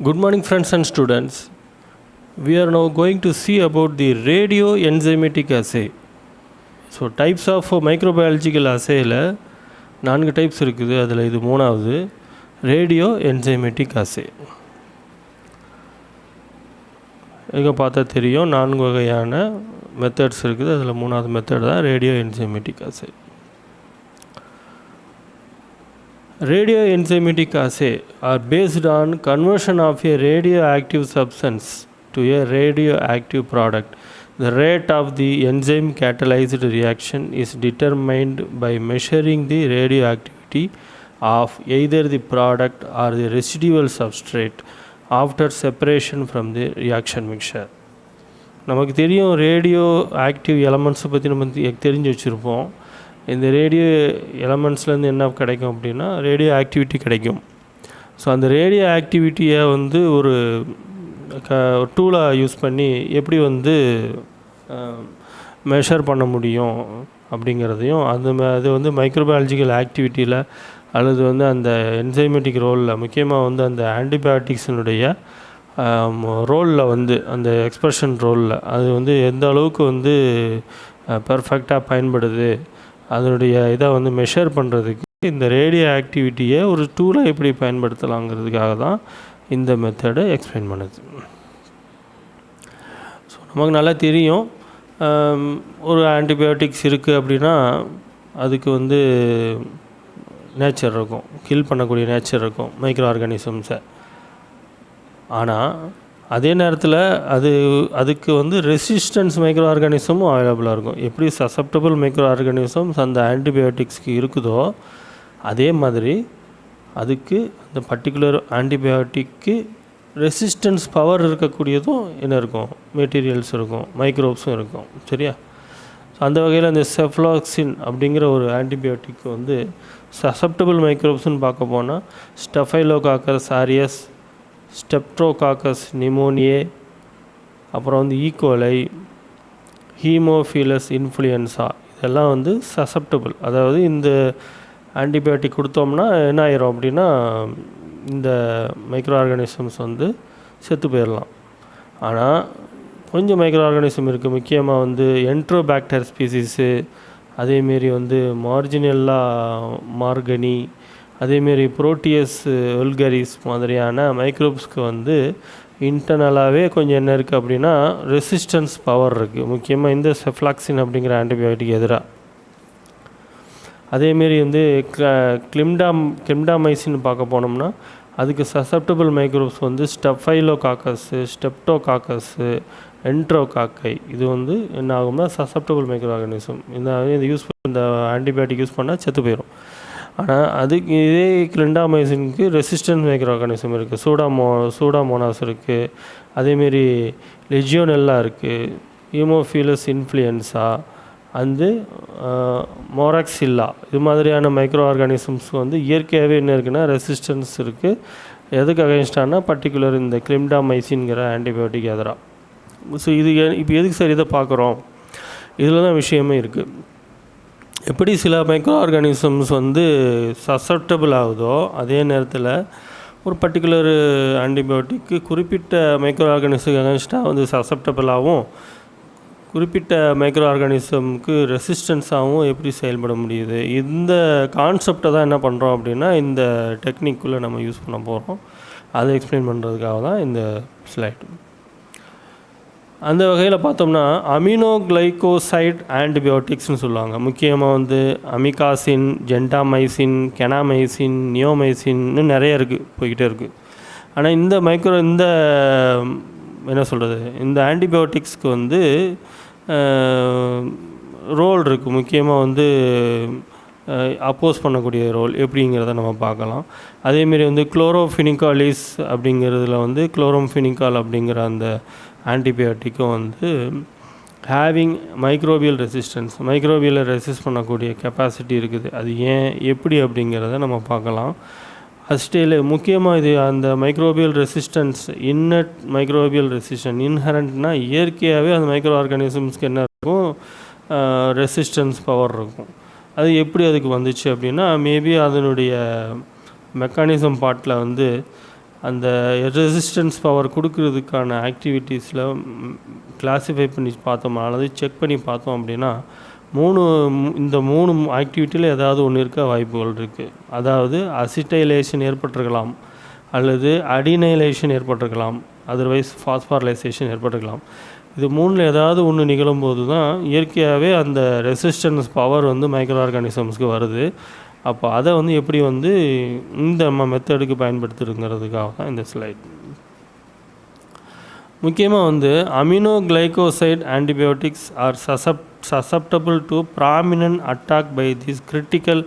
Good morning, friends and students. We are now going to see about the radioenzymatic assay. So, types of microbiological assay நான்கு types இருக்குது. அதில் இது மூணாவது radio enzymatic அசே. இங்கே பார்த்தா தெரியும் 4 வகையான மெத்தட்ஸ் இருக்குது. அதில் மூணாவது மெத்தட் தான் radio enzymatic Aceh. Radioenzymatic assay are based on conversion of a radioactive substance to a radioactive product. The rate of the enzyme catalyzed reaction is determined by measuring the radioactivity of either the product or the residual substrate after separation from the reaction mixture. நமக்கு தெரியும் radio active எலமெண்ட்ஸை பற்றி நம்ம தெரிஞ்சு வச்சுருப்போம். இந்த radio எலமெண்ட்ஸ்லேருந்து என்ன கிடைக்கும் அப்படின்னா ரேடியோ ஆக்டிவிட்டி கிடைக்கும். ஸோ அந்த ரேடியோ ஆக்டிவிட்டியை ஒரு டூலாக யூஸ் பண்ணி எப்படி மெஷர் பண்ண முடியும் அப்படிங்கிறதையும் அது மைக்ரோபயாலஜிக்கல் ஆக்டிவிட்டியில் அல்லது அந்த என்சைமேட்டிக் ரோலில் முக்கியமாக அந்த ஆன்டிபயோட்டிக்ஸினுடைய ரோலில் அந்த எக்ஸ்பிரஷன் ரோலில் அது எந்த அளவுக்கு பெர்ஃபெக்டாக பயன்படுது அதனுடைய இதை மெஷர் பண்ணுறதுக்கு இந்த ரேடியோ ஆக்டிவிட்டியை ஒரு டூலாக எப்படி பயன்படுத்தலாங்கிறதுக்காக தான் இந்த மெத்தடை எக்ஸ்பிளைன் பண்ணுது. ஸோ நமக்கு நல்லா தெரியும் ஒரு ஆன்டிபயோட்டிக்ஸ் இருக்குது அப்படின்னா அதுக்கு நேச்சர் இருக்கும், கில் பண்ணக்கூடிய நேச்சர் இருக்கும் மைக்ரோ ஆர்கானிசம்ஸை. ஆனால் அதே நேரத்தில் அதுக்கு ரெசிஸ்டன்ஸ் மைக்ரோ ஆர்கானிசமும் அவைலபிளாக இருக்கும். எப்படி சசப்டபிள் மைக்ரோ ஆர்கானிசம்ஸ் அந்த ஆன்டிபயோட்டிக்ஸ்க்கு இருக்குதோ அதே மாதிரி அதுக்கு அந்த பர்டிகுலர் ஆன்டிபயோட்டிக்கு ரெசிஸ்டன்ஸ் பவர் இருக்கக்கூடியதும் என்ன இருக்கும், மெட்டீரியல்ஸ் இருக்கும், மைக்ரோப்ஸும் இருக்கும். சரியா? ஸோ அந்த வகையில் அந்த செஃப்லாக்சின் அப்படிங்கிற ஒரு ஆன்டிபயோட்டிக் சசப்டபிள் மைக்ரோப்ஸ்ன்னு பார்க்க போனால் ஸ்டெஃபைலோகாக்கஸ் ஆரியஸ், ஸ்டெப்ட்ரோகாக்கஸ் நிமோனியே, அப்புறம் ஈகோலை, ஹீமோஃபிலஸ் இன்ஃப்ளூயன்ஸா, இதெல்லாம் சசப்டபிள். அதாவது இந்த ஆன்டிபயோட்டிக் கொடுத்தோம்னா என்ன ஆயிரும் அப்படின்னா இந்த மைக்ரோ ஆர்கானிசம்ஸ் செத்து போயிடலாம். ஆனால் கொஞ்சம் மைக்ரோ ஆர்கானிசம் இருக்குது, முக்கியமாக என்ட்ரோபாக்டர் ஸ்பீசிஸு, அதேமாரி மார்ஜினெல்லா மார்கனி, அதேமாரி புரோட்டியஸ் வல்கரிஸ் மாதிரியான மைக்ரோப்ஸ்க்கு இன்டர்னலாகவே கொஞ்சம் என்ன இருக்குது அப்படின்னா ரெசிஸ்டன்ஸ் பவர் இருக்குது, முக்கியமாக இந்த செஃப்லாக்சின் அப்படிங்கிற ஆன்டிபயோட்டிக் எதிராக. அதேமாரி கிளிம்டாமைசின் பார்க்க போனோம்னா அதுக்கு சசப்டபிள் மைக்ரோப்ஸ் ஸ்டெஃபைலோகாக்கஸு, ஸ்டெப்டோகாக்கஸு, என்ட்ரோகாக்கை, இது என்ன ஆகும்னா சசப்டபிள் மைக்ரோ ஆர்கானிசம். இந்த ஆன்டிபயோட்டிக் யூஸ் பண்ணால் செத்து போயிடும். ஆனால் அதுக்கு இதே கிளிண்டாமைசினுக்கு ரெசிஸ்டன்ஸ் மைக்ரோ ஆர்கானிசம் இருக்குது, சூடாமோனாஸ் இருக்குது, அதேமாரி லெஜியோனெல்லா இருக்குது, ஹீமோஃபிலஸ் இன்ஃப்ளூயன்ஸா, மோராக்சில்லா, இது மாதிரியான மைக்ரோ ஆர்கானிசம்ஸ் இயற்கையாகவே என்ன இருக்குன்னா ரெசிஸ்டன்ஸ் இருக்குது. எதுக்கு அகைன்ஸ்டானா பர்டிகுலர் இந்த கிளிம்டாமைசின்கிற ஆன்டிபயோட்டிக் எதிராக. ஸோ இது இப்போ எதுக்கு சார் இதை பார்க்குறோம், இதில் தான் விஷயமே இருக்குது. எப்படி சில மைக்ரோ ஆர்கானிசம்ஸ் சசப்டபிள் ஆகுதோ அதே நேரத்தில் ஒரு பர்டிகுலர் ஆன்டிபயோட்டிக்கு குறிப்பிட்ட மைக்ரோ ஆர்கானிசம் அகேன்ஸ்டாக சசப்டபிளாகவும் குறிப்பிட்ட மைக்ரோ ஆர்கானிசமுக்கு ரெசிஸ்டன்ஸாகவும் எப்படி செயல்பட முடியுது, இந்த கான்செப்டை தான் என்ன பண்ணுறோம் அப்படின்னா இந்த டெக்னிக்குள்ளே நம்ம யூஸ் பண்ண போகிறோம். அதை எக்ஸ்பிளைன் பண்ணுறதுக்காக தான் இந்த ஸ்லைடு. அந்த வகையில் பார்த்தோம்னா அமினோக்ளைகோசைட் ஆன்டிபயோட்டிக்ஸ்னு சொல்லுவாங்க. முக்கியமாக அமிகாசின், ஜென்டாமைசின், கெனாமைசின், நியோமைசின்னு நிறைய இருக்குது, போய்கிட்டே இருக்குது. ஆனால் இந்த என்ன சொல்கிறது, இந்த ஆன்டிபயோட்டிக்ஸ்க்கு ரோல் இருக்குது. முக்கியமாக அப்போஸ் பண்ணக்கூடிய ரோல் எப்படிங்கிறத நம்ம பார்க்கலாம். அதேமாரி குளோரோஃபினிகாலிஸ் அப்படிங்கிறதுல குளோரோஃபினிகால் அப்படிங்கிற அந்த ஆன்டிபயோட்டிக்கும் ஹேவிங் மைக்ரோபியல் மைக்ரோபியலை ரெசிஸ்ட் பண்ணக்கூடிய கெப்பாசிட்டி இருக்குது. அது ஏன் எப்படி அப்படிங்கிறத நம்ம பார்க்கலாம். ஃபஸ்ட்டில் முக்கியமாக இது அந்த microbial resistance, innate microbial resistance, இன்ஹரண்ட்னா இயற்கையாகவே அந்த மைக்ரோ ஆர்கானிசம்ஸ்க்கு என்ன இருக்கும், ரெசிஸ்டன்ஸ் பவர் இருக்கும். அது எப்படி அதுக்கு வந்துச்சு அப்படின்னா மேபி அதனுடைய மெக்கானிசம் பார்ட்டில் அந்த ரெசிஸ்டன்ஸ் பவர் கொடுக்கறதுக்கான ஆக்டிவிட்டீஸில் கிளாஸிஃபை பண்ணி பார்த்தோம் அல்லது செக் பண்ணி பார்த்தோம் அப்படின்னா இந்த மூணு ஆக்டிவிட்டியில் ஏதாவது ஒன்று இருக்க வாய்ப்புகள் இருக்குது. அதாவது அசிட்டைலேஷன் ஏற்பட்டிருக்கலாம், அல்லது அடினைலேஷன் ஏற்பட்டிருக்கலாம், அதர்வைஸ் ஃபாஸ்பாரலைசேஷன் ஏற்பட்டிருக்கலாம். இது மூணில் ஏதாவது ஒன்று நிகழும்போது தான் இயற்கையாகவே அந்த ரெசிஸ்டன்ஸ் பவர் வந்து மைக்ரோ ஆர்கானிசம்ஸ்க்கு வருது. அப்போ அதை வந்து எப்படி வந்து இந்த நம்ம மெத்தடுக்கு பயன்படுத்துறதுங்கிறதுக்காக தான் இந்த ஸ்லைட். முக்கியமாக வந்து amino glycoside antibiotics are susceptible to prominent attack by these critical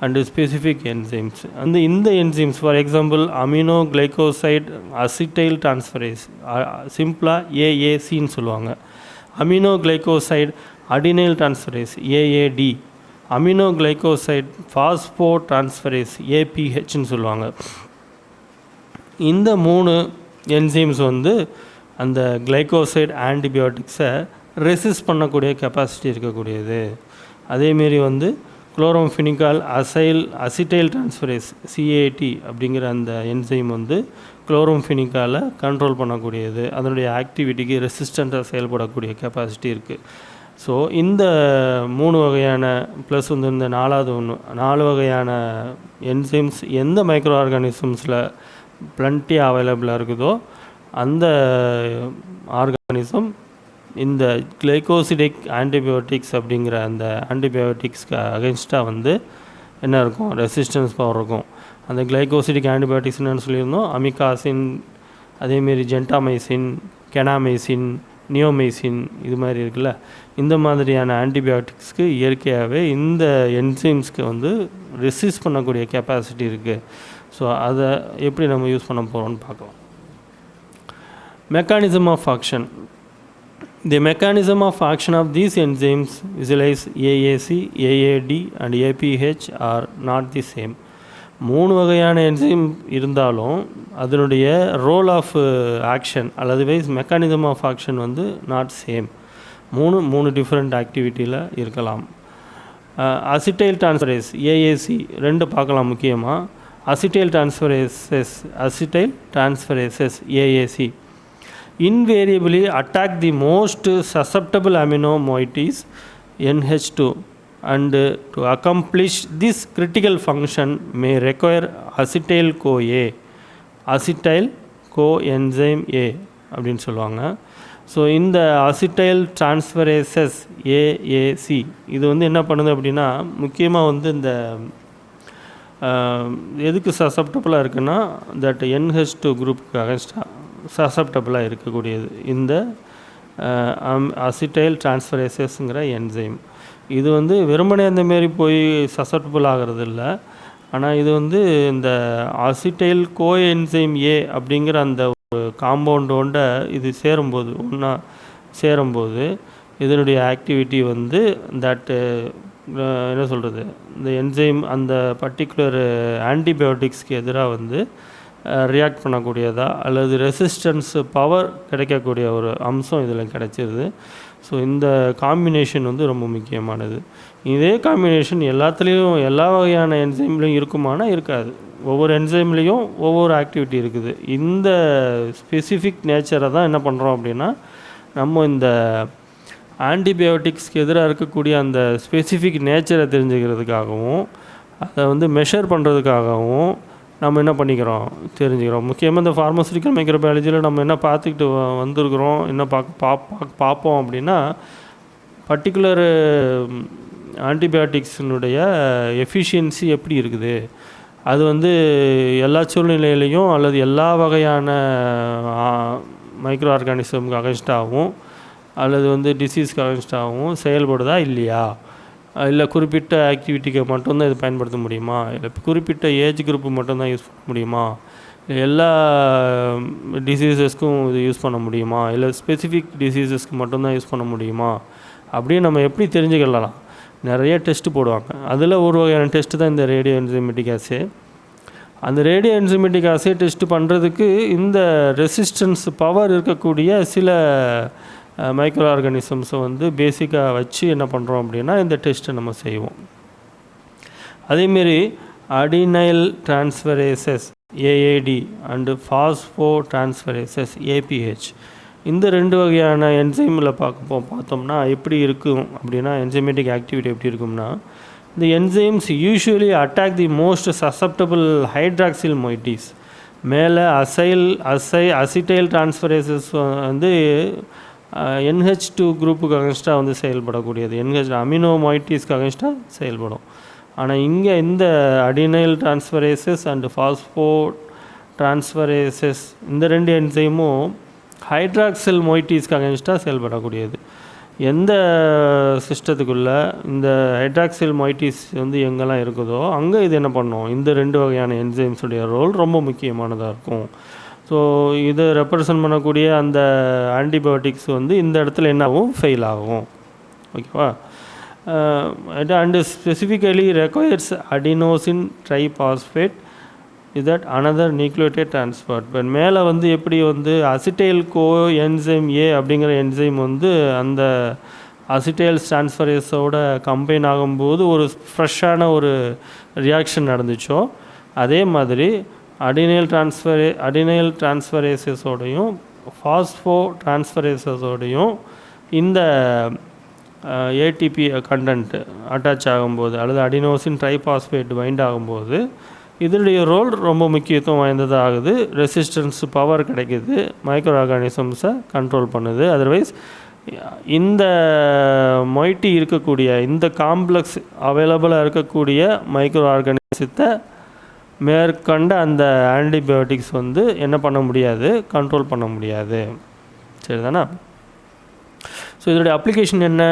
and specific enzymes. And இந்த enzymes, for example, amino glycoside acetyl transferase, சிம்பிளாக AACன்னு சொல்லுவாங்க. Aminoglycoside adenyltransferase AAD, aminoglycoside phosphotransferase APHன்னு சொல்லுவாங்க. இந்த 3 enzymes வந்து அந்த glycoside ஆன்டிபயோட்டிக்ஸை ரெசிஸ்ட் பண்ணக்கூடிய கெப்பாசிட்டி இருக்கக்கூடியது. அதேமாரி வந்து குளோரோம்ஃபினிகால் அசிட்டைல் டிரான்ஸ்ஃபரேஸ் CAT அப்படிங்கிற அந்த என்சைம் வந்து குளோரோம்ஃபினிகாலை கண்ட்ரோல் பண்ணக்கூடியது. அதனுடைய ஆக்டிவிட்டிக்கு ரெசிஸ்டண்ட்டாக செயல்படக்கூடிய கெப்பாசிட்டி இருக்குது. ஸோ இந்த 3 வகையான ப்ளஸ் வந்து இந்த 4 வகையான என்சைம்ஸ் எந்த மைக்ரோ ஆர்கானிசம்ஸில் ப்ளண்ட்டி அவைலபிளாக இருக்குதோ அந்த ஆர்கானிசம் இந்த கிளைகோசிடிக் ஆன்டிபயோட்டிக்ஸ் அப்படிங்கிற அந்த ஆன்டிபயோட்டிக்ஸ்க்கு அகென்ஸ்டாக வந்து என்ன இருக்கும், ரெசிஸ்டன்ஸ் பவர் இருக்கும். அந்த கிளைகோசிடிக் ஆன்டிபயோட்டிக்ஸ் என்னென்னு சொல்லியிருந்தோம், அமிகாசின், அதேமாரி ஜென்டாமைசின், கெனாமைசின், நியோமைசின், இது மாதிரி இருக்குல்ல. இந்த மாதிரியான ஆன்டிபயோட்டிக்ஸ்க்கு இயற்கையாகவே இந்த என்சைம்ஸ்க்கு வந்து ரெசிஸ்ட் பண்ணக்கூடிய கெப்பாசிட்டி இருக்குது. ஸோ அதை எப்படி நம்ம யூஸ் பண்ண போகிறோம்னு பார்க்கலாம். Mechanism of action. The mechanism of action of these enzymes visualize AAC, AAD and APH are not the same. 3 வகையான என்சைம் இருந்தாலும் அதனுடைய ரோல் ஆஃப் ஆக்ஷன் அல்லதுவைஸ் மெக்கானிசம் ஆஃப் ஆக்ஷன் வந்து நாட் சேம். 3 டிஃப்ரெண்ட் ஆக்டிவிட்டியில் இருக்கலாம். அசிட்டைல் டிரான்ஸ்ஃபரேஸ் AAC 2 பார்க்கலாம். முக்கியமாக acetyltransferases AAC invariably attack the most susceptible amino moieties NH2, and to accomplish this critical function may require acetyl coenzyme A அப்படின்னு சொல்லுவாங்க. So இந்த acetyl transferases AAC இது வந்து என்ன பண்ணுது அப்படின்னா, முக்கியமாக வந்து இந்த எதுக்கு சசப்டபுளாக இருக்குன்னா தட் NH2 குரூப்புக்கு அகென்ஸ்டாக சசப்டபுளாக இருக்கக்கூடியது இந்த அசிட்டைல் டிரான்ஸ்ஃபரேசஸ்ங்கிற என்சைம். இது வந்து வெறுமனே அந்தமாரி போய் சசப்டபுள் ஆகிறது இல்லை. ஆனால் இது வந்து இந்த அசிட்டைல் கோஎன்சைம் A அப்படிங்கிற அந்த ஒரு காம்பவுண்டோட இது சேரும்போது இதனுடைய ஆக்டிவிட்டி வந்து தட் என்ன சொல்கிறது, இந்த என்சைம் அந்த பர்டிகுலர் ஆன்டிபயோட்டிக்ஸ்க்கு எதிராக வந்து ரியாக்ட் பண்ணக்கூடியதா அல்லது ரெசிஸ்டன்ஸ் பவர் கிடைக்கக்கூடிய ஒரு அம்சம் இதில் கிடைச்சிருது. ஸோ இந்த காம்பினேஷன் வந்து ரொம்ப முக்கியமானது. இதே காம்பினேஷன் எல்லாத்துலேயும் எல்லா வகையான என்சைம்லையும் இருக்குமானா இருக்காது. ஒவ்வொரு என்சைம்லேயும் ஒவ்வொரு ஆக்டிவிட்டி இருக்குது. இந்த ஸ்பெசிஃபிக் நேச்சரை தான் என்ன பண்ணுறோம் அப்படின்னா, நம்ம இந்த ஆன்டிபயோட்டிக்ஸ்க்கு எதிராக இருக்கக்கூடிய அந்த ஸ்பெசிஃபிக் நேச்சரை தெரிஞ்சுக்கிறதுக்காகவும் அதை வந்து மெஷர் பண்ணுறதுக்காகவும் நம்ம என்ன தெரிஞ்சுக்கிறோம். முக்கியமாக இந்த ஃபார்மசூட்டிக்கல் மைக்ரோபயாலஜியில் நம்ம என்ன பார்த்துக்கிட்டு வந்திருக்கிறோம், என்ன பார்ப்போம் அப்படின்னா, பர்டிகுலர் ஆன்டிபயோட்டிக்ஸினுடைய எஃபிஷியன்சி எப்படி இருக்குது, அது வந்து எல்லா சூழ்நிலையிலையும் அல்லது எல்லா வகையான மைக்ரோ ஆர்கானிசமுக்கு அகென்ஸ்டாகவும் அல்லது வந்து டிசீஸ்க்கு அகென்ஸ்டாகவும் செயல்படுதா இல்லையா, இல்லை குறிப்பிட்ட ஆக்டிவிட்டிக்கு மட்டும்தான் இது பயன்படுத்த முடியுமா, இல்லை குறிப்பிட்ட ஏஜ் குரூப்பு மட்டும்தான் யூஸ் பண்ண முடியுமா, எல்லா டிசீசஸ்க்கும் இது யூஸ் பண்ண முடியுமா, இல்லை ஸ்பெசிஃபிக் டிசீசஸ்க்கு மட்டும்தான் யூஸ் பண்ண முடியுமா அப்படின்னு நம்ம எப்படி தெரிஞ்சுக்கலாம். நிறைய டெஸ்ட்டு போடுவாங்க. அதில் ஒரு வகையான டெஸ்ட்டு தான் இந்த ரேடியோ என்சைமேட்டிக் ஆசே. அந்த ரேடியோ என்சைமேட்டிக் ஆசே டெஸ்ட்டு பண்ணுறதுக்கு இந்த ரெசிஸ்டன்ஸ் பவர் இருக்கக்கூடிய சில மைக்ரோ ஆர்கானிசம்ஸை வந்து பேசிக்காக வச்சு என்ன பண்ணுறோம் அப்படின்னா இந்த டெஸ்ட்டை நம்ம செய்வோம். அதேமாரி adenyl transferases AAD and பாஸ்போட்ரான்ஸ்ஃபரேசஸ் APH. இந்த 2 வகையான என்சைமில் பார்த்தோம்னா எப்படி இருக்கும் அப்படின்னா, என்சைமேட்டிக் ஆக்டிவிட்டி எப்படி இருக்கும்னா, இந்த enzymes usually attack the most susceptible hydroxyl moieties. மேலே அசிட்டைல் டிரான்ஸ்ஃபரேசஸ் வந்து NH2 குரூப்புக்கு அகென்ஸ்டாக வந்து செயல்படக்கூடியது, அமினோ மொய்டிஸ்க்கு அகென்ஸ்டாக செயல்படும். ஆனால் இங்கே இந்த adenyl transferases and phospho transferases இந்த 2 என்சைமும் ஹைட்ராக்சில் மொய்டிஸ்க்கு அகென்ஸ்டாக செயல்படக்கூடியது. எந்த சிஸ்டத்துக்குள்ளே இந்த ஹைட்ராக்சில் மொய்டிஸ் வந்து எங்கெல்லாம் இருக்குதோ அங்கே இது என்ன பண்ணும், இந்த 2 வகையான என்சைம்ஸுடைய ரோல் ரொம்ப முக்கியமானதாக இருக்கும். ஸோ இதை ரெப்ரசன்ட் பண்ணக்கூடிய அந்த ஆன்டிபயோட்டிக்ஸ் வந்து இந்த இடத்துல என்ன ஆகும், ஃபெயில் ஆகும். ஓகேவா? And specifically requires adenosine triphosphate is that another nucleotide transport. இப்போ மேலே வந்து எப்படி வந்து அசிட்டைல் கோ என்சைம் ஏ அப்படிங்கிற என்சைம் வந்து அந்த அசிட்டைல் டிரான்ஸ்ஃபரேஸோட கம்பைன் ஆகும்போது ஒரு ஃப்ரெஷ்ஷான ஒரு ரியாக்ஷன் நடந்துச்சோ, அதே மாதிரி அடினைல் டிரான்ஸ்ஃபரேசஸோடையும் பாஸ்போ டிரான்ஸ்ஃபரேசஸோடையும் இந்த ஏடிபி கண்டென்ட் அட்டாச் ஆகும்போது அல்லது அடினோசின் ட்ரைபாஸ்பேட் பைண்ட் ஆகும்போது இதனுடைய ரோல் ரொம்ப முக்கியத்துவம் வாய்ந்ததாக ஆகுது. ரெசிஸ்டன்ஸ் பவர் கிடைக்கிது, மைக்ரோ ஆர்கானிசம்ஸை கண்ட்ரோல் பண்ணுது. அதர்வைஸ் இந்த மொய்ட்டி இருக்கக்கூடிய இந்த காம்ப்ளெக்ஸ் அவைலபிளாக இருக்கக்கூடிய மைக்ரோ ஆர்கானிசத்தை மேற்கொண்ட அந்த ஆன்டிபயோட்டிக்ஸ் வந்து என்ன பண்ண முடியாது, கண்ட்ரோல் பண்ண முடியாது. சரிதானா? ஸோ இதனுடைய அப்ளிகேஷன் என்ன?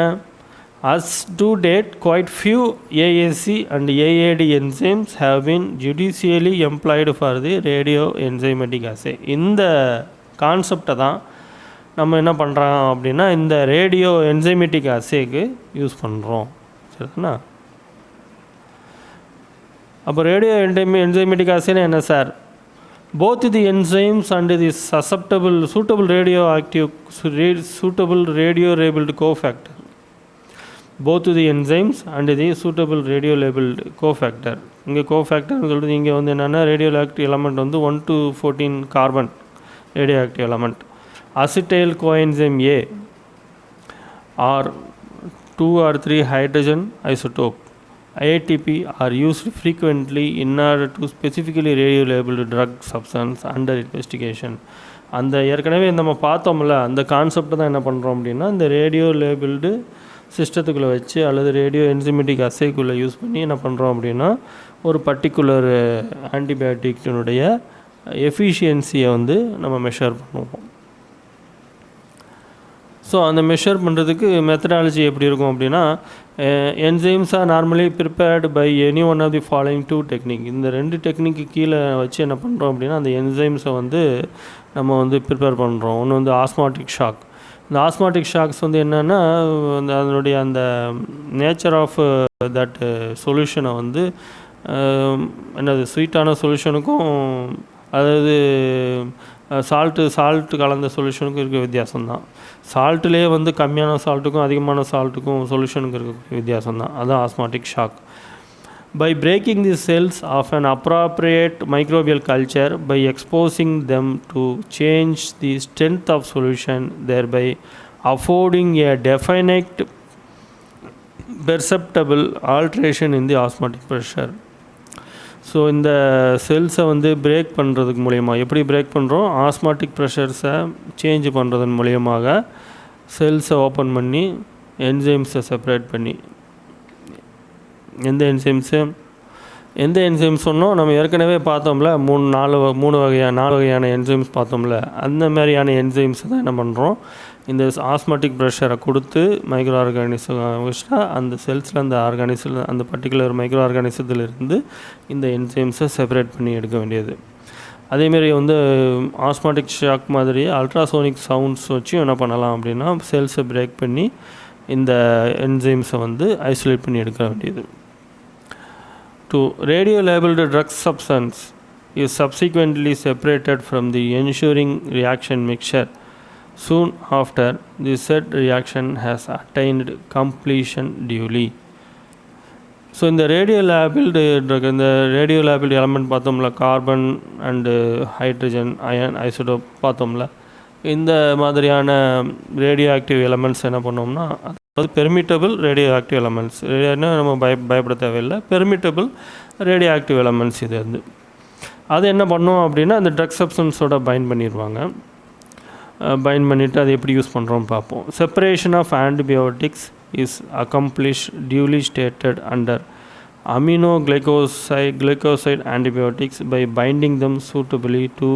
As to date, quite few AAC and AAD enzymes have been judicially employed for the radio enzymatic assay. இந்த கான்செப்டை தான் நம்ம என்ன பண்ணுறோம் அப்படின்னா இந்த ரேடியோ என்சைமேட்டிக் அசேக்கு யூஸ் பண்ணுறோம். சரிதானா? அப்போ ரேடியோ என்சைமேட்டிக் அசேனா என்ன sir? Both the enzymes and the suitable radio-labeled cofactor. Both the enzymes and the suitable radio-labeled cofactor. இங்கே கோஃபேக்டர்னு சொல்கிறது இங்கே வந்து என்னென்னா ரேடியோஆக்டிவ் எலமெண்ட் வந்து 1 to 14 carbon radioactive element. Acetyl coenzyme A or 2 or 3 hydrogen isotope ATP are used frequently in order to specifically radio-labeled drug substance under investigation. அந்த ஏற்கனவே நம்ம பார்த்தோம்ல அந்த கான்செப்ட் தான் என்ன பண்ணுறோம் அப்படின்னா இந்த ரேடியோ லேபிள்டு சிஸ்டத்துக்குள்ளே வச்சு அல்லது ரேடியோ என்சைமேட்டிக் அசேக்குள்ளே யூஸ் பண்ணி என்ன பண்ணுறோம் அப்படின்னா ஒரு பர்டிகுலர் ஆன்டிபயோட்டிக்கினுடைய எஃபிஷியன்சியை வந்து நம்ம மெஷர் பண்ணுவோம். ஸோ அந்த மெஷர் பண்ணுறதுக்கு மெத்தடாலஜி எப்படி இருக்கும் அப்படின்னா enzymes are normally prepared by any one of the following 2 technique. இந்த 2 டெக்னிக்கு கீழே வச்சு என்ன பண்ணுறோம் அப்படின்னா அந்த என்சைம்ஸை வந்து நம்ம வந்து ப்ரிப்பேர் பண்ணுறோம். ஒன்று வந்து ஆஸ்மாட்டிக் ஷாக். இந்த ஆஸ்மாட்டிக் ஷாக்ஸ் வந்து என்னென்னா அதனுடைய அந்த நேச்சர் ஆஃப் தட் சொல்யூஷனை வந்து என்னது ஸ்வீட்டான சொல்யூஷனுக்கும் அதாவது சால்ட்டு கலந்த சொல்யூஷனுக்கும் இருக்க வித்தியாசம் தான். சால்ட்டுலேயே வந்து கம்மியான சால்ட்டுக்கும் அதிகமான சால்ட்டுக்கும் சொல்யூஷனுக்கு இருக்கக்கூடிய வித்தியாசம் தான். அதுதான் osmotic shock. By breaking the cells of an appropriate microbial culture by exposing them to change the strength of solution, thereby affording a definite perceptible alteration in the osmotic pressure. So இந்த செல்ஸை வந்து break பண்ணுறதுக்கு மூலயமா எப்படி break பண்ணுறோம், osmotic ப்ரெஷர்ஸை change பண்ணுறதன் மூலியமாக செல்ஸை open பண்ணி என்சைம்ஸை separate பண்ணி எந்த என்சைம்ஸ் சொன்னோம் நம்ம ஏற்கனவே பார்த்தோம்ல 4 வகையான என்சைம்ஸ் பார்த்தோம்ல அந்த மாதிரியான என்சைம்ஸ் தான் என்ன பண்ணுறோம் இந்த ஆஸ்மாட்டிக் ப்ரெஷரை கொடுத்து மைக்ரோ ஆர்கானிசம் அந்த செல்ஸில் அந்த பர்டிகுலர் மைக்ரோ ஆர்கானிசத்துலேருந்து இந்த என்சைம்ஸை செப்பரேட் பண்ணி எடுக்க வேண்டியது. அதேமாரி வந்து ஆஸ்மாட்டிக் ஷாக் மாதிரி அல்ட்ராசோனிக் சவுண்ட்ஸ் வச்சு என்ன பண்ணலாம் அப்படின்னா செல்ஸை பிரேக் பண்ணி இந்த என்சைம்ஸை வந்து ஐசோலேட் பண்ணி எடுக்க வேண்டியது. To radio-labeled drug substance is subsequently separated from the ensuing reaction mixture soon after the said reaction has attained completion duly. So இந்த ரேடியோ லேபிள்டு ட்ரக், இந்த ரேடியோ லேபிள்டு எலமெண்ட் பார்த்தோம்ல, carbon and hydrogen, ion, isotope பார்த்தோம்ல, இந்த மாதிரியான radio active elements என்ன பண்ணோம்னா, அதாவது permissible radio active elements, ரேடியோனா நம்ம பயப்பட தேவையில்லை, பெர்மிட்டபிள் ரேடியோ ஆக்டிவ் எலமெண்ட்ஸ் இது வந்து. அது என்ன பண்ணோம் அப்படின்னா அந்த ட்ரக் சப்ஸ்டன்ஸோட பைண்ட் பண்ணிடுவாங்க. பைண்ட் பண்ணிவிட்டு அதை எப்படி யூஸ் பண்ணுறோம் பார்ப்போம். Separation of antibiotics is accomplish duly stated under glycoside antibiotics by binding them suitably to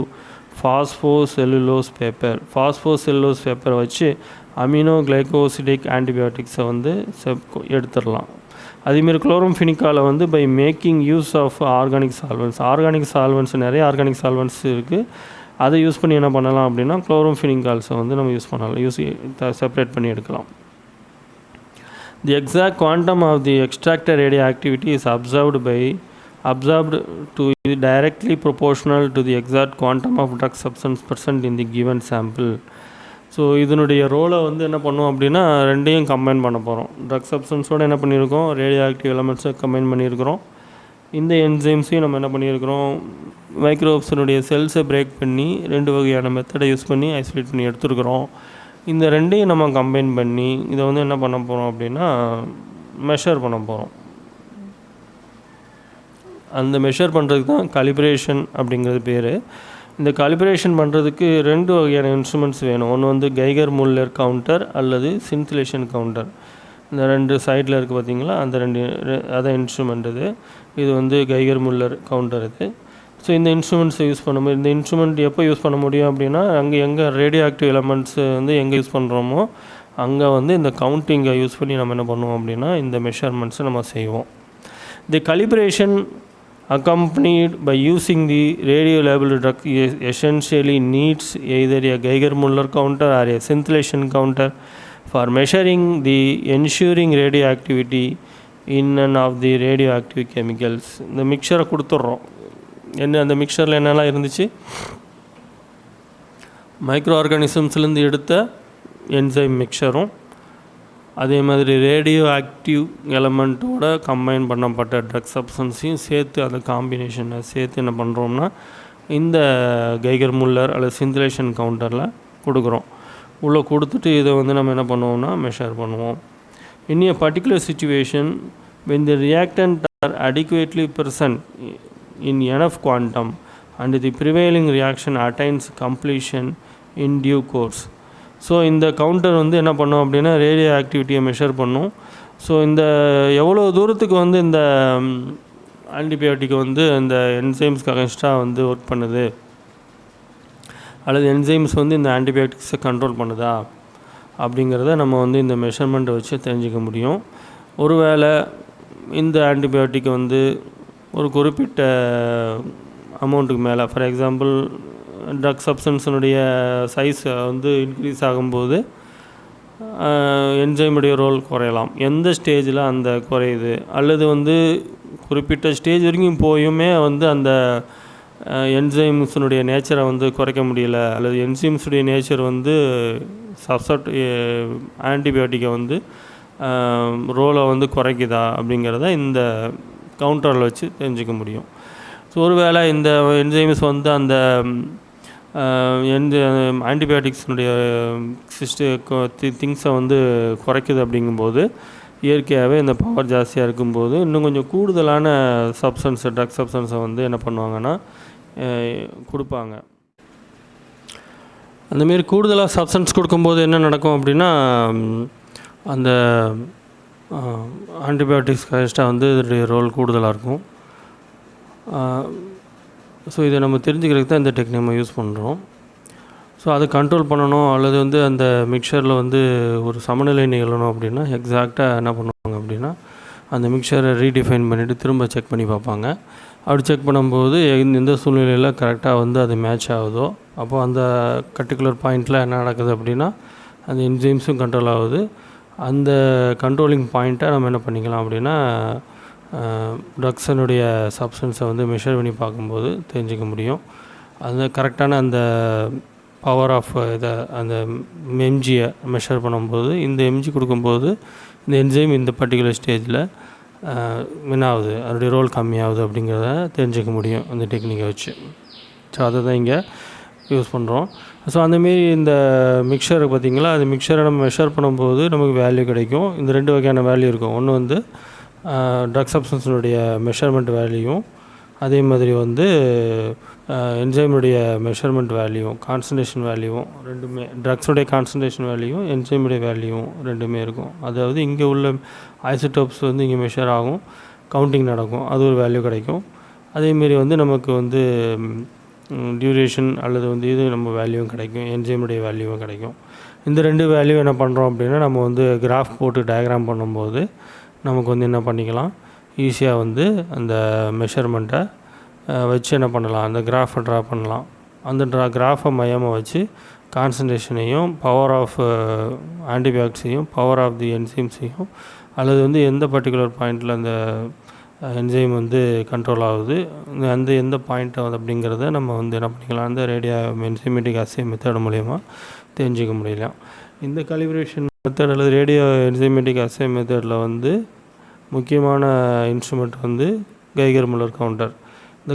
phosphocellulose paper. phosphocellulose paper வச்சு அமினோகிளைகோசிடிக் ஆன்டிபயோட்டிக்ஸை வந்து எடுத்துடலாம். அதேமாரி குளோரம்ஃபினிக்கால வந்து by making use of organic solvents நிறைய ஆர்கானிக் சால்வன்ஸ் இருக்குது. அதை யூஸ் பண்ணி என்ன பண்ணலாம் அப்படின்னா குளோரம்ஃபினிக்கால்ஸை வந்து நம்ம யூஸ் பண்ணலாம், செப்பரேட் பண்ணி எடுக்கலாம். The exact quantum of the extracted radioactivity is observed to be directly proportional to the exact quantum of drug substance present in the given sample. So இதனுடைய ரோலை வந்து என்ன பண்ணுவோம் அப்படின்னா ரெண்டையும் கம்பைன் பண்ண போகிறோம். ட்ரக் சப்ஸ்டன்ஸோடு என்ன பண்ணியிருக்கோம், ரேடியோ ஆக்டிவ் எலமெண்ட்ஸை கம்பைன் பண்ணியிருக்கிறோம். இந்த என்சைம்ஸையும் நம்ம என்ன பண்ணியிருக்கிறோம், மைக்ரோப்ஸினுடைய செல்ஸை பிரேக் பண்ணி 2 வகையான மெத்தடை யூஸ் பண்ணி ஐசோலேட் பண்ணி எடுத்துருக்குறோம். இந்த ரெண்டையும் நம்ம கம்பைன் பண்ணி இதை வந்து என்ன பண்ண போகிறோம் அப்படின்னா மெஷர் பண்ண போகிறோம். அந்த மெஷர் பண்ணுறதுக்கு தான் கலிப்ரேஷன் அப்படிங்கிறது பேர். இந்த கலிப்ரேஷன் பண்ணுறதுக்கு 2 வகையான இன்ஸ்ட்ருமெண்ட்ஸ் வேணும். ஒன்று வந்து கைகர் முல்லர் கவுண்டர் அல்லது சின்திலேஷன் கவுண்டர். இந்த 2 சைடில் இருக்குது பார்த்தீங்களா, அந்த 2 அதான் இன்ஸ்ட்ருமெண்ட் இது வந்து கைகர் முல்லர் கவுண்டர் இது. ஸோ இந்த இன்ஸ்ட்ருமெண்ட்ஸை யூஸ் பண்ணும்போது இந்த இன்ஸ்ட்ருமெண்ட் எப்போ யூஸ் பண்ண முடியும் அப்படின்னா எங்கே ரேடியோ ஆக்டிவ் எலமெண்ட்ஸ் வந்து எங்கே யூஸ் பண்ணுறோமோ அங்கே வந்து இந்த கவுண்டிங்கை யூஸ் பண்ணி நம்ம என்ன பண்ணுவோம் அப்படின்னா இந்த மெஷர்மெண்ட்ஸை நம்ம செய்வோம். தி calibration accompanied by using the radio labeled drug essentially needs either a Geiger-Müller counter or a scintillation counter for measuring the ensuring radioactivity in and of the radioactive chemicals. இந்த மிக்சரை கொடுத்துட்றோம். என்ன அந்த மிக்சரில் என்னெல்லாம் இருந்துச்சு, மைக்ரோ ஆர்கானிசம்ஸ்லேருந்து எடுத்த என்சைம் மிக்சரும் அதே மாதிரி radio active எலமெண்ட்டோட combine பண்ணப்பட்ட ட்ரக் சப்ஸ்டன்ஸையும் சேர்த்து அந்த காம்பினேஷனை சேர்த்து என்ன பண்ணுறோம்னா இந்த கைகர் முல்லர் அல்லது சின்திலேஷன் கவுண்டரில் கொடுக்குறோம். உள்ளே கொடுத்துட்டு இதை வந்து நம்ம என்ன பண்ணுவோம்னா மெஷர் பண்ணுவோம். In a particular situation, when the reactant are adequately present in enough quantum and the prevailing reaction attains completion in due course. So இந்த கவுண்டர் வந்து என்ன பண்ணோம் அப்படின்னா ரேடியோ ஆக்டிவிட்டியை மெஷர் பண்ணும். ஸோ இந்த எவ்வளோ தூரத்துக்கு வந்து இந்த ஆன்டிபயோட்டிக் வந்து இந்த என்சைம்ஸ்க்கு அகென்ஸ்டாக வந்து ஒர்க் பண்ணுது அல்லது என்சைம்ஸ் வந்து இந்த ஆன்டிபயோட்டிக்ஸை கண்ட்ரோல் பண்ணுதா அப்படிங்கிறத நம்ம வந்து இந்த மெஷர்மெண்ட்டை வச்சு தெரிஞ்சிக்க முடியும். ஒருவேளை இந்த ஆன்டிபயோட்டிக் வந்து ஒரு குறிப்பிட்ட அமௌண்ட்டுக்கு மேலே, ஃபார் எக்ஸாம்பிள் ட்ரக் சப்ஸ்டன்ஸினுடைய சைஸ் வந்து இன்க்ரீஸ் ஆகும்போது என்சைமுடைய ரோல் குறையலாம். எந்த ஸ்டேஜில் அந்த குறையுது அல்லது வந்து குறிப்பிட்ட ஸ்டேஜ் வரைக்கும் போயுமே வந்து அந்த என்சைம்ஸினுடைய நேச்சரை வந்து குறைக்க முடியல அல்லது என்சைம்ஸுடைய நேச்சர் வந்து ஆன்டிபயோட்டிக்கை வந்து ரோலை வந்து குறைக்குதா அப்படிங்கிறத இந்த கவுண்டரில் வச்சு தெரிஞ்சுக்க முடியும். ஸோ ஒருவேளை இந்த என்சைம்ஸ் வந்து அந்த ஆன்டிபயோட்டிக்ஸினுடைய திங்ஸை வந்து குறைக்குது அப்படிங்கும்போது இயற்கையாகவே இந்த பவர் ஜாஸ்தியாக இருக்கும்போது இன்னும் கொஞ்சம் கூடுதலான ட்ரக் சப்ஸ்டன்ஸை வந்து என்ன பண்ணுவாங்கன்னா கொடுப்பாங்க. அந்தமாரி கூடுதலாக சப்ஸ்டன்ஸ் கொடுக்கும்போது என்ன நடக்கும் அப்படின்னா அந்த ஆன்டிபயோட்டிக்ஸ் கரெக்டாக வந்து இதோடைய ரோல் கூடுதலாக இருக்கும். ஸோ இதை நம்ம தெரிஞ்சுக்கிறதுக்கு தான் இந்த டெக்னிக் நம்ம யூஸ் பண்ணுறோம். ஸோ அதை கண்ட்ரோல் பண்ணணும் அல்லது வந்து அந்த மிக்சரில் வந்து ஒரு சமநிலை நிகழணும் அப்படின்னா எக்ஸாக்டாக என்ன பண்ணுவாங்க அப்படின்னா அந்த மிக்சரை ரீடிஃபைன் பண்ணிவிட்டு திரும்ப செக் பண்ணி பார்ப்பாங்க. அப்படி செக் பண்ணும்போது எந்த சூழ்நிலையில் கரெக்டாக வந்து அது மேட்ச் ஆகுதோ அப்போது அந்த பர்டிகுலர் பாயிண்டில் என்ன நடக்குது அப்படின்னா அந்த என்சைம்ஸும் கண்ட்ரோல் ஆகுது. அந்த கண்ட்ரோலிங் பாயிண்ட்டை நம்ம என்ன பண்ணிக்கலாம் அப்படின்னா ட்ரக்ஸினுடைய சப்ஸ்டன்ஸை வந்து மெஷர் பண்ணி பார்க்கும்போது தெரிஞ்சிக்க முடியும். அந்த கரெக்டான அந்த பவர் ஆஃப் இதை அந்த எம்ஜியை மெஷர் பண்ணும்போது இந்த எம்ஜி கொடுக்கும்போது இந்த என்சைம் இந்த பர்டிகுலர் ஸ்டேஜில் என்னாகுது, அதனுடைய ரோல் கம்மியாகுது அப்படிங்கிறத தெரிஞ்சுக்க முடியும் அந்த டெக்னிக்கை வச்சு. ஸோ அதை தான் இங்கே யூஸ் பண்ணுறோம். ஸோ அந்தமாரி இந்த மிக்சரை பார்த்திங்களா, அந்த மிக்சரை நம்ம மெஷர் பண்ணும்போது நமக்கு வேல்யூ கிடைக்கும். இந்த 2 வகையான வேல்யூ இருக்கும். ஒன்று வந்து ட்ரக் சப்ஸ்டன்ஸினுடைய மெஷர்மெண்ட் வேல்யூவும், அதே மாதிரி வந்து என்சைமுடைய மெஷர்மெண்ட் வேல்யூவும், கான்சன்ட்ரேஷன் வேல்யூவும் ரெண்டுமே, ட்ரக்ஸுடைய கான்சன்ட்ரேஷன் வேல்யூவும் என்சைமுடைய வேல்யூவும் ரெண்டுமே இருக்கும். அதாவது இங்கே உள்ள ஐசோடோப்ஸ் வந்து இங்கே மெஷர் ஆகும், கவுண்டிங் நடக்கும், அது ஒரு வேல்யூ கிடைக்கும். அதேமாரி வந்து நமக்கு வந்து டியூரேஷன் அல்லது வந்து இது நம்ம வேல்யூவும் கிடைக்கும், என்சைமுடைய வேல்யூவும் கிடைக்கும். இந்த 2 வேல்யூ என்ன பண்ணுறோம் அப்படின்னா, நம்ம வந்து கிராஃப் போட்டு டயக்ராம் பண்ணும்போது நமக்கு வந்து என்ன பண்ணிக்கலாம், ஈஸியாக வந்து அந்த மெஷர்மெண்ட்டை வச்சு என்ன பண்ணலாம், அந்த கிராஃபை ட்ரா பண்ணலாம். அந்த கிராஃபை மையமாக வச்சு கான்சன்ட்ரேஷனையும், பவர் ஆஃப் ஆன்டிபயாட்டிக்ஸையும், பவர் ஆஃப் தி என்சைம்ஸையும், அல்லது வந்து எந்த பர்டிகுலர் பாயிண்டில் அந்த என்சைம் வந்து கண்ட்ரோல் ஆகுது, அந்த எந்த பாயிண்ட் ஆகுது அப்படிங்கிறத நம்ம வந்து என்ன பண்ணிக்கலாம், அந்த ரேடியோ என்சைமேட்டிக் அசே மெத்தட் மூலயமா தெரிஞ்சிக்க முடியலாம். இந்த காலிப்ரேஷன் மெத்தட் அல்லது ரேடியோ என்சைமேட்டிக் அசே மெத்தடில் வந்து முக்கியமான இன்ஸ்ட்ருமெண்ட் வந்து கைகர் முல்லர் கவுண்டர். இந்த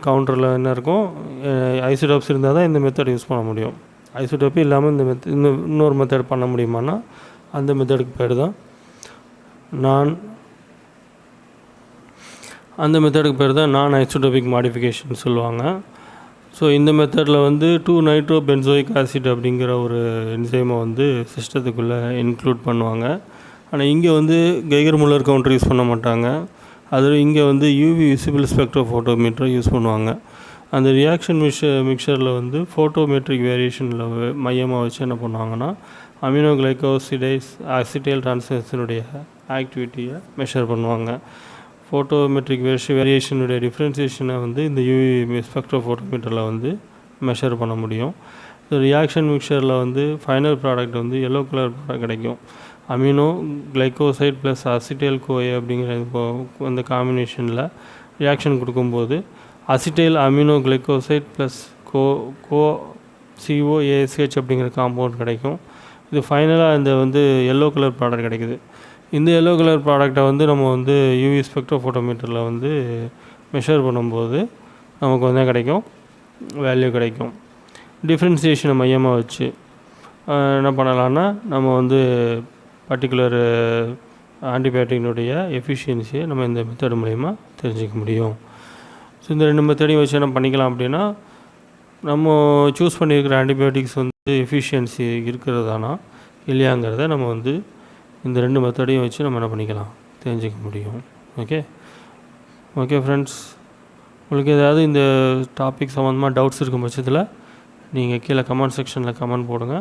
கவுண்டரில் என்ன இருக்கும், ஐசோடோப்ஸ் இருந்தால் தான் இந்த மெத்தட் யூஸ் பண்ண முடியும். ஐசோடோப்பு இல்லாமல் இந்த இன்னொரு மெத்தட் பண்ண முடியுமானா அந்த மெத்தடுக்கு பேர் தான் நான் ஐசோடோபிக் மாடிஃபிகேஷன் சொல்லுவாங்க. ஸோ இந்த மெத்தடில் வந்து 2-நைட்ரோபென்சோயிக் ஆசிட் அப்படிங்கிற ஒரு என்சைமை வந்து சிஸ்டத்துக்குள்ளே இன்க்ளூட் பண்ணுவாங்க. ஆனால் இங்கே வந்து கைகர் முல்லர் கவுண்டர் யூஸ் பண்ண மாட்டாங்க. அதில் இங்கே வந்து யூவி விசிபிள் ஸ்பெக்ட்ரோஃபோட்டோமீட்டரை யூஸ் பண்ணுவாங்க. அந்த ரியாக்ஷன் மிக்சரில் வந்து ஃபோட்டோமெட்ரிக் வேரியேஷனில் மையமாக வச்சு என்ன பண்ணுவாங்கன்னா, அமினோ கிளைகோசிடைஸ் அசிட்டைல் டிரான்ஸ்ஃபரேஷனுடைய ஆக்டிவிட்டியை மெஷர் பண்ணுவாங்க. ஃபோட்டோமெட்ரிக் வேரியேஷனுடைய டிஃப்ரென்சியேஷனை வந்து இந்த யூவி ஸ்பெக்ட்ரோஃபோட்டோமீட்டரில் வந்து மெஷர் பண்ண முடியும். ரியாக்ஷன் மிக்சரில் வந்து ஃபைனல் ப்ராடக்ட் வந்து எல்லோ கலர் ப்ராடக்ட் கிடைக்கும். அமினோ கிளைகோசைட் ப்ளஸ் அசிட்டைல் கோஏ அப்படிங்கிற அந்த காம்பினேஷனில் ரியாக்ஷன் கொடுக்கும்போது acetyl amino glycoside plus COASH அப்படிங்கிற காம்பவுண்ட் கிடைக்கும். இது ஃபைனலாக இந்த வந்து எல்லோ கலர் ப்ராடக்ட் கிடைக்குது. இந்த எல்லோ கலர் ப்ராடக்டை வந்து நம்ம வந்து யூவி ஸ்பெக்ட்ரோஃபோட்டோமீட்டரில் வந்து மெஷர் பண்ணும்போது நமக்கு வந்து கிடைக்கும், வேல்யூ கிடைக்கும். டிஃப்ரென்சியேஷனை மையமாக வச்சு என்ன பண்ணலான்னா, நம்ம வந்து பர்டிகுலர் ஆன்டிபயோட்டிக்கினுடைய எஃபிஷியன்சியை நம்ம இந்த மெத்தட் மூலயமா தெரிஞ்சிக்க முடியும். ஸோ இந்த 2 மெத்தடையும் வச்சு என்ன பண்ணிக்கலாம் அப்படின்னா, நம்ம சூஸ் பண்ணியிருக்கிற ஆன்டிபயோட்டிக்ஸ் வந்து எஃபிஷியன்சி இருக்கிறதானா இல்லையாங்கிறத நம்ம வந்து இந்த 2 மெத்தடையும் வச்சு நம்ம என்ன பண்ணிக்கலாம், தெரிஞ்சிக்க முடியும். ஓகே ஃப்ரெண்ட்ஸ், உங்களுக்கு ஏதாவது இந்த டாபிக் சம்மந்தமாக டவுட்ஸ் இருக்கும் பட்சத்தில் நீங்கள் கீழே கமெண்ட் செக்ஷனில் கமெண்ட் போடுங்க.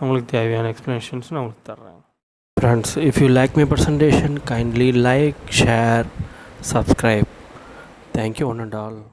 உங்களுக்கு தேவையான எக்ஸ்ப்ளனேஷன்ஸ் நான் உங்களுக்கு தர்றேன். Friends, if you like my presentation, kindly like, share, subscribe. Thank you one and all.